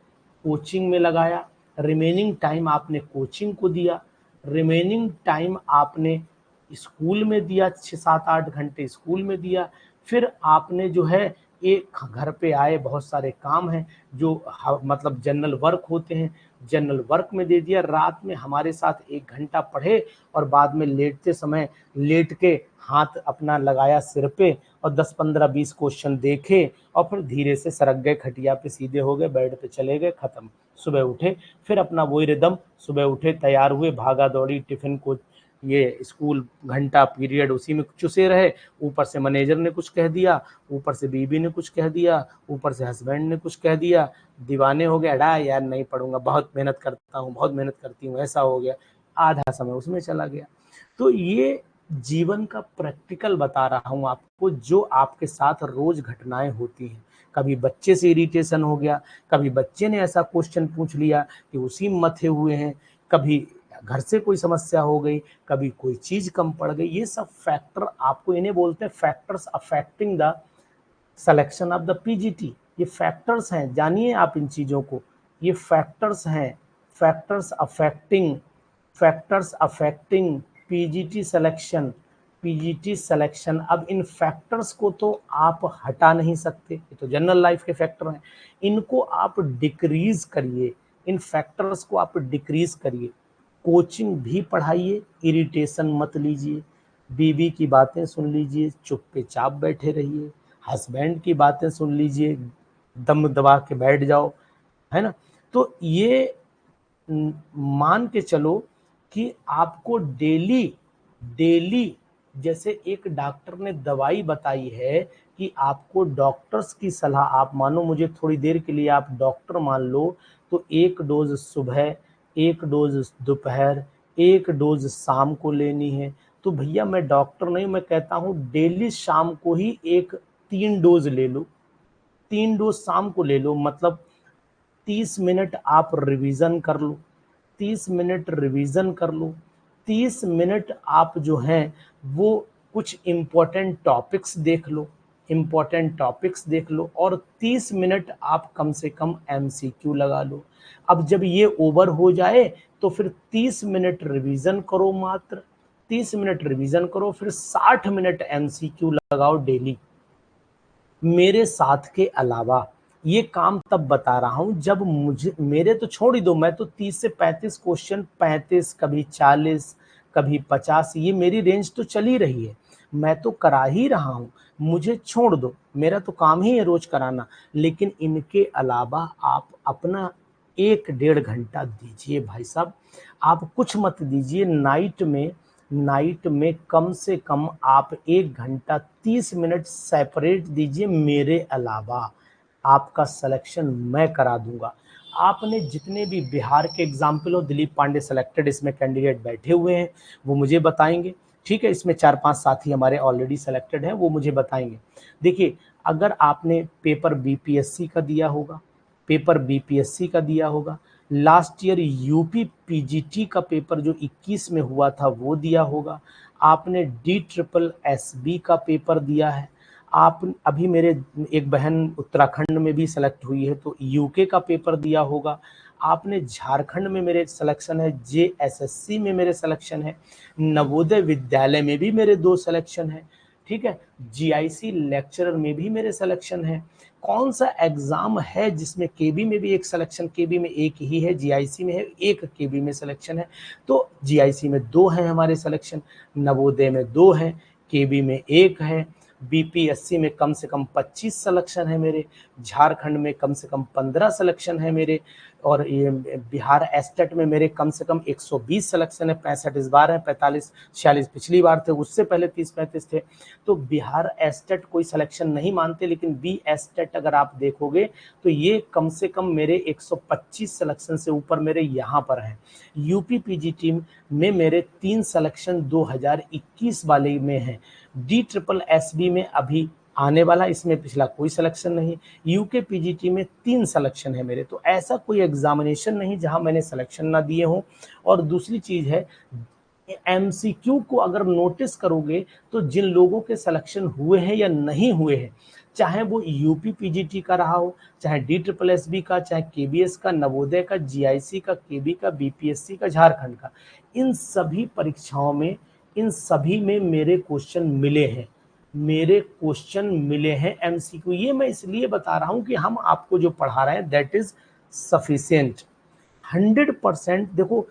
कोचिंग में लगाया, रिमेनिंग टाइम आपने कोचिंग को दिया, रिमेनिंग टाइम आपने स्कूल में दिया, 6 7 8 घंटे स्कूल में दिया, फिर आपने जो है एक घर पे आए, बहुत सारे काम हैं जो मतलब जनरल वर्क होते हैं, जनरल वर्क में दे दिया, रात में हमारे साथ 1 घंटा पढ़े और बाद में लेटते समय लेट के हाथ अपना लगाया सिर पे और 10 15 20 क्वेश्चन देखे और फिर धीरे से सरक गए, खटिया पे सीधे हो गए, बेड पे चले गए, खत्म। सुबह उठे फिर अपना वही रिदम, सुबह उठे तैयार हुए, भागा दौड़ी, टिफिन को ये स्कूल घंटा पीरियड उसी में चुसे रहे, ऊपर से मैनेजर ने कुछ कह दिया, ऊपर से बीबी ने कुछ कह दिया, ऊपर से हस्बैंड ने कुछ कह दिया, दीवाने हो गए, अड़ा यार नहीं पढ़ूंगा, बहुत मेहनत करता हूँ, बहुत मेहनत करती हूँ, ऐसा हो गया, आधा समय उसमें चला गया। तो ये जीवन का प्रैक्टिकल बता रहा हूँ आपको, जो आपके साथ रोज घटनाएं होती हैं। कभी बच्चे से इरिटेशन हो गया, कभी बच्चे ने ऐसा क्वेश्चन पूछ लिया कि उसी में मथे हुए हैं, कभी घर से कोई समस्या हो गई, कभी कोई चीज कम पड़ गई, ये सब फैक्टर आपको, इन्हें बोलते हैं factors affecting the selection of the PGT. ये फैक्टर्स हैं, जानिए आप इन चीजों को, ये फैक्टर्स हैं, factors affecting, factors affecting PGT selection, PGT selection. अब इन फैक्टर्स को तो आप हटा नहीं सकते, ये तो जनरल लाइफ के फैक्टर हैं, इनको आप डिक्रीज करिए, इन फैक्टर्स को आप डिक्रीज करिए। कोचिंग भी पढ़ाइए, इरिटेशन मत लीजिए, बीवी की बातें सुन लीजिए, चुपचाप बैठे रहिए, हस्बैंड की बातें सुन लीजिए, दम दबा के बैठ जाओ, है ना। तो ये मान के चलो कि आपको डेली डेली, जैसे एक डॉक्टर ने दवाई बताई है कि आपको डॉक्टर्स की सलाह, आप मानो मुझे थोड़ी देर के लिए आप डॉक्टर मान लो, तो एक डोज सुबह, एक डोज दोपहर, एक डोज शाम को लेनी है। तो भैया मैं डॉक्टर नहीं, मैं कहता हूँ डेली शाम को ही एक 3 डोज ले लो, 3 डोज शाम को ले लो, मतलब 30 मिनट आप रिवीजन कर लो, 30 मिनट रिवीजन कर लो, 30 मिनट आप जो हैं वो कुछ इम्पोर्टेंट टॉपिक्स देख लो, इम्पोर्टेंट टॉपिक्स देख लो, और 30 मिनट आप कम से कम एमसीक्यू लगा लो। अब जब ये ओवर हो जाए तो फिर 30 मिनट रिवीजन करो, मात्र 30 मिनट रिवीजन करो, फिर 60 मिनट एमसीक्यू लगाओ डेली। मेरे साथ के अलावा ये काम तब बता रहा हूं जब मुझे, मेरे तो छोड़ ही दो, मैं तो 30 से 35 क्वेश्चन, 35 कभी 40 कभी 50, ये मेरी रेंज तो चली रही है, मैं तो करा ही रहा हूं, मुझे छोड़ दो, मेरा तो काम ही है रोज कराना। लेकिन इनके अलावा आप अपना 1 डेढ़ घंटा दीजिए भाई साहब, आप कुछ मत दीजिए। नाइट में कम से कम आप 1 घंटा 30 मिनट सेपरेट दीजिए, मेरे अलावा आपका सिलेक्शन मैं करा दूंगा। आपने जितने भी बिहार के एग्जाम्पल हो, दिलीप पांडे सेलेक्टेड, इसमें कैंडिडेट बैठे हुए हैं, वो मुझे बताएंगे, ठीक है। इसमें 4-5 साथी हमारे ऑलरेडी सेलेक्टेड हैं, वो मुझे बताएंगे। देखिए, अगर आपने पेपर बीपीएससी का दिया होगा, पेपर बीपीएससी का दिया होगा, लास्ट ईयर यूपी पीजीटी का पेपर जो 21 में हुआ था वो दिया होगा, आपने DSSB का पेपर दिया है, आप अभी, मेरे एक बहन उत्तराखंड में भी सेलेक्ट हुई है तो यूके का पेपर दिया होगा, आपने झारखंड में मेरे सिलेक्शन है, JSSC में मेरे सिलेक्शन है, नवोदय विद्यालय में भी मेरे 2 सिलेक्शन है, ठीक है, GIC लेक्चरर में भी मेरे सिलेक्शन है। कौन सा एग्जाम है जिसमें केबी में भी एक सिलेक्शन, केबी में एक ही है, GIC में है एक, केबी में सिलेक्शन है। तो GIC में 2 है हमारे सिलेक्शन, नवोदय में 2 है, केबी में 1 है, बीपीएससी में कम से कम 25 सिलेक्शन है मेरे, झारखंड में कम से कम 15 सिलेक्शन है मेरे, और ये बिहार एस्टेट में मेरे कम से कम 120 सिलेक्शन है, 65 इस बार है, 45-46 पिछली बार थे, उससे पहले 30-35 थे। तो बिहार एस्टेट कोई सिलेक्शन नहीं मानते, लेकिन बी एस्टेट अगर आप देखोगे तो ये कम से कम मेरे 125 सिलेक्शन से ऊपर मेरे यहाँ पर हैं। यूपी पीजीटी में मेरे 3 सिलेक्शन 2021 वाले में हैं, DSSB में अभी आने वाला, इसमें पिछला कोई सिलेक्शन नहीं, यूके पीजीटी में 3 सिलेक्शन है मेरे। तो ऐसा कोई एग्जामिनेशन नहीं जहां मैंने सिलेक्शन ना दिए हों। और दूसरी चीज है, एमसीक्यू को अगर नोटिस करोगे तो जिन लोगों के सिलेक्शन हुए हैं या नहीं हुए हैं, चाहे वो यूपी पीजीटी का रहा हो, चाहे DSSB का, चाहे केबीएस का, नवोदय का, जीआईसी का, केबी का, बीपीएससी का, झारखंड का, इन सभी परीक्षाओं में, इन सभी में मेरे क्वेश्चन मिले हैं, मेरे क्वेश्चन मिले हैं एमसीक्यू। ये मैं इसलिए बता रहा हूं कि हम आपको जो पढ़ा रहे हैं दैट इज सफिशिएंट 100%। देखो,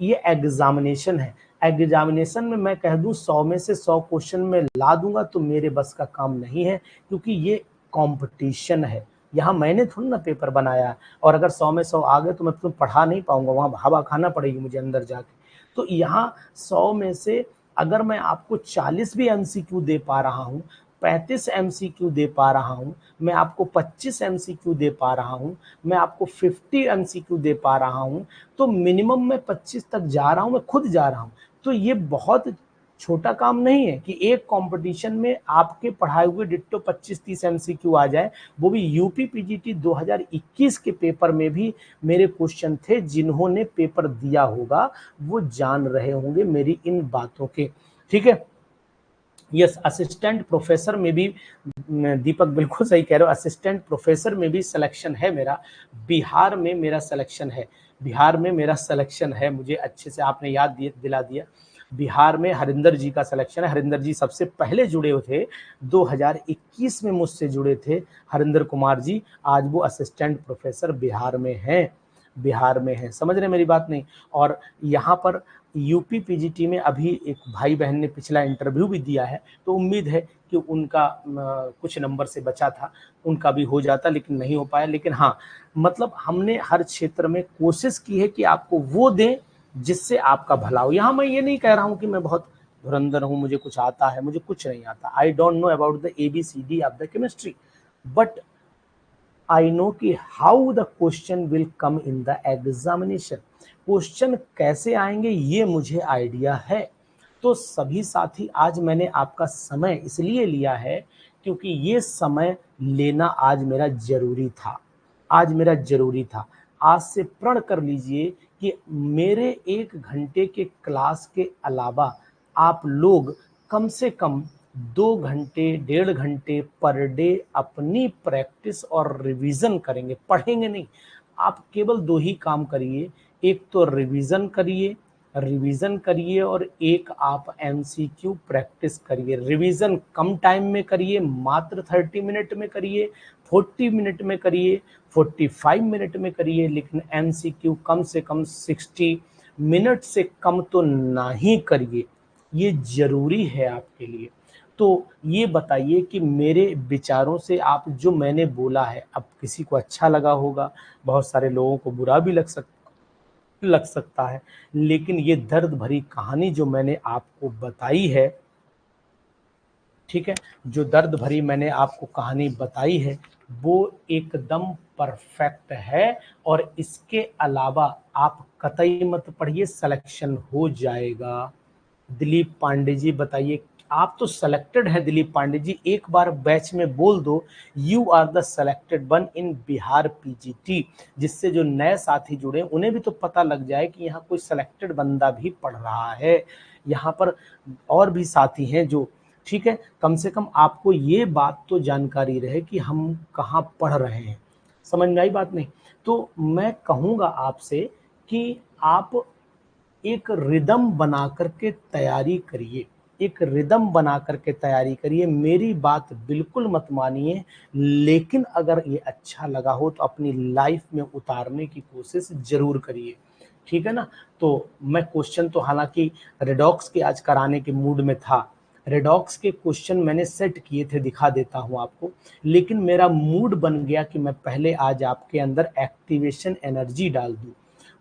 ये एग्जामिनेशन है, एग्जामिनेशन में मैं कह दूं 100 में से 100 क्वेश्चन में ला दूंगा तो मेरे बस का काम नहीं है, क्योंकि ये कंपटीशन है। यहाँ मैंने थोड़ा ना पेपर बनाया, और अगर 100 में 100 आ गए तो मैं तो पढ़ा नहीं पाऊंगा, वहां हवा खाना पड़ेगी मुझे अंदर जाके। तो यहाँ 100 में से अगर मैं आपको 40 भी एमसीक्यू दे पा रहा हूँ, 35 एमसीक्यू दे पा रहा हूँ, मैं आपको 25 एमसीक्यू दे पा रहा हूँ, मैं आपको 50 एमसीक्यू दे पा रहा हूँ, तो मिनिमम मैं 25 तक जा रहा हूँ, मैं खुद जा रहा हूँ। तो ये बहुत छोटा काम नहीं है कि एक कंपटीशन में आपके पढ़ाए हुए डिट्टो 25-30 एमसीक्यू आ जाए। वो भी यूपी पीजीटी 2021 के पेपर में भी मेरे क्वेश्चन थे, जिन्होंने पेपर दिया होगा वो जान रहे होंगे मेरी इन बातों के, ठीक है। यस, असिस्टेंट प्रोफेसर में भी, दीपक बिल्कुल सही कह रहे हो, असिस्टेंट प्रोफेसर में भी सिलेक्शन है मेरा, बिहार में मेरा सिलेक्शन है, बिहार में मेरा सिलेक्शन है, मुझे अच्छे से आपने याद दिला दिया। बिहार में हरिंदर जी का सिलेक्शन है, हरिंदर जी सबसे पहले जुड़े हुए थे, 2021 में मुझसे जुड़े थे हरिंदर कुमार जी, आज वो असिस्टेंट प्रोफेसर बिहार में हैं। बिहार में है, समझ रहे मेरी बात नहीं। और यहाँ पर यूपी पीजीटी में अभी एक भाई बहन ने पिछला इंटरव्यू भी दिया है, तो उम्मीद है कि उनका कुछ नंबर से बचा था, उनका भी हो जाता, लेकिन नहीं हो पाया। लेकिन हाँ, मतलब हमने हर क्षेत्र में कोशिश की है कि आपको वो दें जिससे आपका भला हो। यहाँ मैं ये नहीं कह रहा हूँ कि मैं बहुत धुरंधर हूँ, मुझे कुछ आता है, मुझे कुछ नहीं आता। I don't know about the ABCD of the chemistry, but I know कि how the question will come in the examination. Question कैसे आएंगे ये मुझे आइडिया है। तो सभी साथी, आज मैंने आपका समय इसलिए लिया है क्योंकि ये समय लेना आज मेरा जरूरी था, आज मेरा जरूरी था। आज से प्रण कर लीजिए कि मेरे 1 घंटे के क्लास के अलावा आप लोग कम से कम 2 घंटे 1.5 घंटे पर डे अपनी प्रैक्टिस और रिवीजन करेंगे, पढ़ेंगे नहीं। आप केवल 2 ही काम करिए, एक तो रिवीजन करिए, रिवीजन करिए, और एक आप MCQ प्रैक्टिस करिए। रिवीजन कम टाइम में करिए, मात्र 30 मिनट में करिए, 40 मिनट में करिए, 45 मिनट में करिए, लेकिन MCQ कम से कम 60 मिनट से कम तो ना ही करिए, ये जरूरी है आपके लिए। तो ये बताइए कि मेरे विचारों से आप जो मैंने बोला है, अब किसी को अच्छा लगा होगा, बहुत सारे लोगों को बुरा भी लग सकता है, लेकिन ये दर्द भरी कहानी जो मैंने आपको बताई है, ठीक है, जो दर्द भरी मैंने आपको कहानी बताई है वो एकदम परफेक्ट है। और इसके अलावा आप कतई मत पढ़िए, सिलेक्शन हो जाएगा। दिलीप पांडे जी बताइए, आप तो सेलेक्टेड हैं दिलीप पांडे जी, एक बार बैच में बोल दो you are the selected one in Bihar PGT, जिससे जो नए साथी जुड़े उन्हें भी तो पता लग जाए कि यहाँ कोई सेलेक्टेड बंदा भी पढ़ रहा है। यहाँ पर और भी साथी हैं जो, ठीक है, कम से कम आपको ये बात तो जानकारी रहे कि हम कहाँ पढ़ रहे हैं। समझ में आई बात नहीं? तो मैं कहूँगा आपसे कि आप एक रिदम बना करके तैयारी करिए, एक रिदम बना करके तैयारी करिए। मेरी बात बिल्कुल मत मानिए, लेकिन अगर ये अच्छा लगा हो तो अपनी लाइफ में उतारने की कोशिश जरूर करिए, ठीक है ना। तो मैं क्वेश्चन तो हालांकि रेडॉक्स के आज कराने के मूड में था, रेडॉक्स के क्वेश्चन मैंने सेट किए थे, दिखा देता हूं आपको, लेकिन मेरा मूड बन गया कि मैं पहले आज आपके अंदर एक्टिवेशन एनर्जी डाल दूं।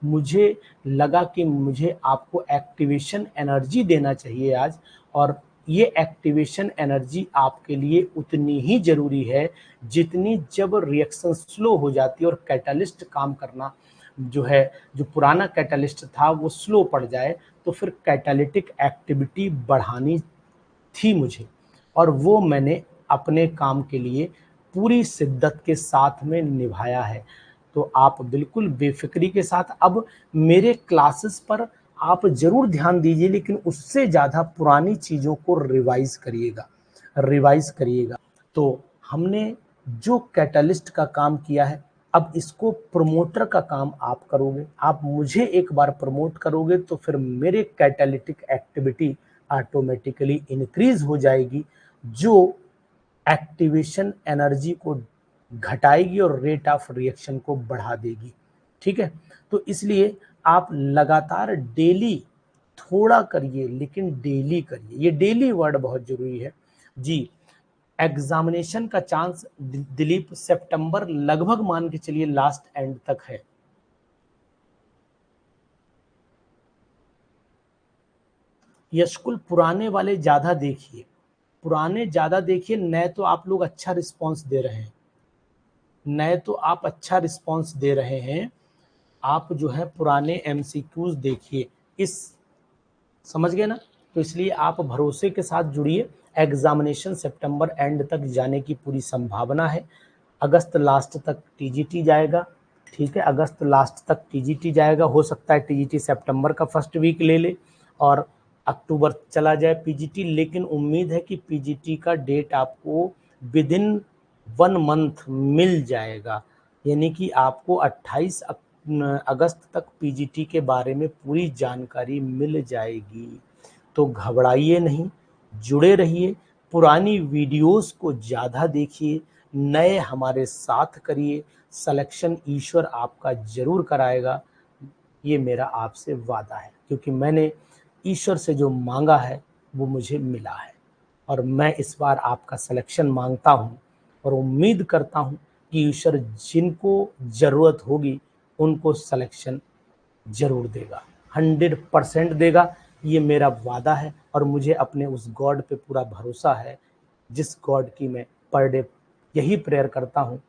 मुझे लगा कि मुझे आपको एक्टिवेशन एनर्जी देना चाहिए आज, और ये एक्टिवेशन एनर्जी आपके लिए उतनी ही जरूरी है जितनी जब रिएक्शन स्लो हो जाती है और कैटालिस्ट काम करना जो है, जो पुराना कैटालिस्ट था वो स्लो पड़ जाए, तो फिर कैटालिटिक एक्टिविटी बढ़ानी थी मुझे, और वो मैंने अपने काम के लिए पूरी शिद्दत के साथ में निभाया है। तो आप बिल्कुल बेफिक्री के साथ अब मेरे क्लासेस पर आप जरूर ध्यान दीजिए, लेकिन उससे ज़्यादा पुरानी चीज़ों को रिवाइज करिएगा, रिवाइज करिएगा। तो हमने जो कैटलिस्ट का काम किया है, अब इसको प्रमोटर का काम आप करोगे। आप मुझे एक बार प्रमोट करोगे तो फिर मेरे कैटालिटिक एक्टिविटी ऑटोमेटिकली इंक्रीज हो जाएगी, जो एक्टिवेशन एनर्जी को घटाएगी और रेट ऑफ रिएक्शन को बढ़ा देगी, ठीक है। तो इसलिए आप लगातार डेली थोड़ा करिए, लेकिन डेली करिए, ये डेली वर्ड बहुत जरूरी है जी। एग्जामिनेशन का चांस दिलीप सितंबर लगभग मान के चलिए लास्ट एंड तक है। यशकुल पुराने वाले ज्यादा देखिए, पुराने ज्यादा देखिए, नए तो आप लोग अच्छा रिस्पांस दे रहे हैं, नए तो आप अच्छा रिस्पांस दे रहे हैं। आप जो है पुराने एमसीक्यूज देखिए, इस समझ गए ना। तो इसलिए आप भरोसे के साथ जुड़िए, एग्जामिनेशन सितंबर एंड तक जाने की पूरी संभावना है। अगस्त लास्ट तक टीजीटी जाएगा, ठीक है, अगस्त लास्ट तक टीजीटी जाएगा। हो सकता है टीजीटी सितंबर का फर्स्ट वीक ले ले और अक्टूबर चला जाए पीजीटी, लेकिन उम्मीद है कि पीजीटी का डेट आपको विद इन 1 मंथ मिल जाएगा, यानी कि आपको 28 अगस्त तक पीजीटी के बारे में पूरी जानकारी मिल जाएगी। तो घबराइए नहीं, जुड़े रहिए, पुरानी वीडियोस को ज़्यादा देखिए, नए हमारे साथ करिए, सिलेक्शन ईश्वर आपका ज़रूर कराएगा, ये मेरा आपसे वादा है, क्योंकि मैंने ईश्वर से जो माँगा है वो मुझे मिला है। और मैं इस बार आपका सिलेक्शन माँगता हूँ और उम्मीद करता हूँ कि ईश्वर जिनको ज़रूरत होगी उनको सिलेक्शन ज़रूर देगा, 100% देगा, ये मेरा वादा है। और मुझे अपने उस गॉड पे पूरा भरोसा है, जिस गॉड की मैं पर डे यही प्रेयर करता हूँ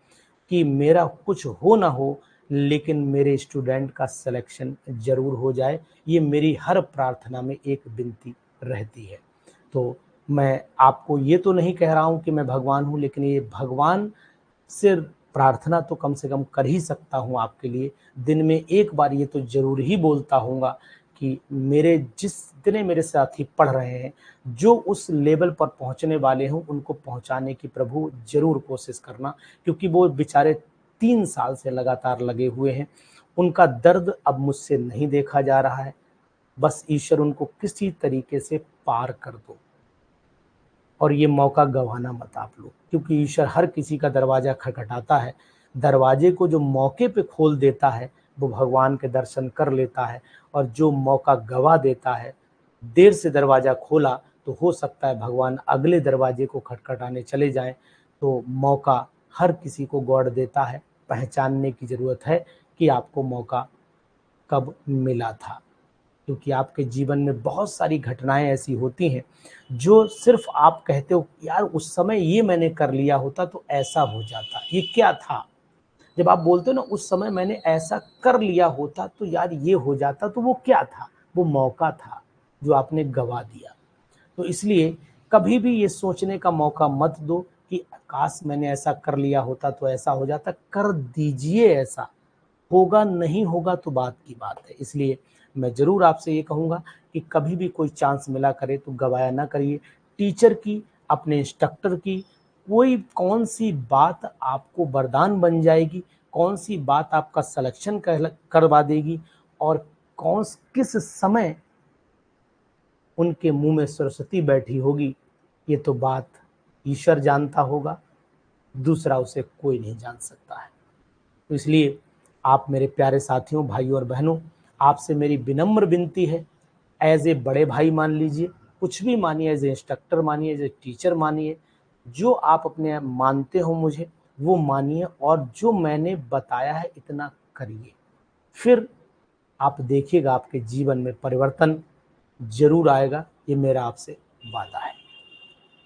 कि मेरा कुछ हो ना हो लेकिन मेरे स्टूडेंट का सिलेक्शन ज़रूर हो जाए। ये मेरी हर प्रार्थना में एक विनती रहती है। तो मैं आपको ये तो नहीं कह रहा हूँ कि मैं भगवान हूँ, लेकिन ये भगवान से प्रार्थना तो कम से कम कर ही सकता हूँ आपके लिए। दिन में एक बार ये तो ज़रूर ही बोलता हूँगा कि मेरे जितने मेरे साथी पढ़ रहे हैं, जो उस लेवल पर पहुँचने वाले हों, उनको पहुँचाने की प्रभु ज़रूर कोशिश करना, क्योंकि वो बेचारे 3 साल से लगातार लगे हुए हैं। उनका दर्द अब मुझसे नहीं देखा जा रहा है, बस ईश्वर उनको किसी तरीके से पार कर दो। और ये मौका गँवाना मत आप लोग, क्योंकि ईश्वर हर किसी का दरवाज़ा खटखटाता है। दरवाजे को जो मौके पे खोल देता है, वो भगवान के दर्शन कर लेता है, और जो मौका गँवा देता है, देर से दरवाज़ा खोला, तो हो सकता है भगवान अगले दरवाजे को खटखटाने चले जाएँ। तो मौका हर किसी को गॉड देता है, पहचानने की ज़रूरत है कि आपको मौका कब मिला था। क्योंकि आपके जीवन में बहुत सारी घटनाएँ ऐसी होती हैं, जो सिर्फ़ आप कहते हो यार उस समय ये मैंने कर लिया होता तो ऐसा हो जाता, ये क्या था? जब आप बोलते हो ना उस समय मैंने ऐसा कर लिया होता तो यार ये हो जाता, तो वो क्या था? वो मौका था, जो आपने गँवा दिया। तो इसलिए कभी भी ये सोचने का मौका मत दो कि काश मैंने ऐसा कर लिया होता तो ऐसा हो जाता, कर दीजिए ऐसा। होगा नहीं होगा तो बात की बात है। इसलिए मैं ज़रूर आपसे ये कहूँगा कि कभी भी कोई चांस मिला करे तो गवाया ना करिए। टीचर की, अपने इंस्ट्रक्टर की कोई कौन-सी बात आपको वरदान बन जाएगी, कौन-सी बात आपका सिलेक्शन करवा देगी, और किस समय उनके मुँह में सरस्वती बैठी होगी, ये तो बात ईश्वर जानता होगा, दूसरा उसे कोई नहीं जान सकता है। तो इसलिए आप मेरे प्यारे साथियों, भाइयों और बहनों, आपसे मेरी विनम्र विनती है, एज़ ए बड़े भाई मान लीजिए, कुछ भी मानिए, एज़ ए इंस्ट्रक्टर मानिए, एज़ ए टीचर मानिए, जो आप अपने मानते हो मुझे, वो मानिए, और जो मैंने बताया है इतना करिए। फिर आप देखिएगा आपके जीवन में परिवर्तन ज़रूर आएगा, ये मेरा आपसे वादा है।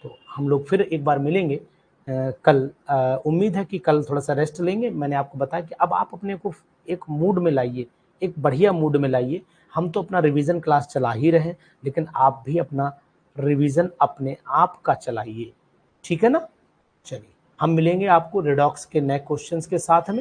तो हम लोग फिर एक बार मिलेंगे कल। उम्मीद है कि कल थोड़ा-सा रेस्ट लेंगे। मैंने आपको बताया कि अब आप अपने को एक मूड में लाइए, एक बढ़िया मूड में लाइए। हम तो अपना रिवीज़न क्लास चला ही रहे हैं, लेकिन आप भी अपना रिवीज़न अपने आप का चलाइए। ठीक है ना? चलिए, हम मिलेंगे आपको रिडॉक्स के नए क्वेश्चंस के साथ में।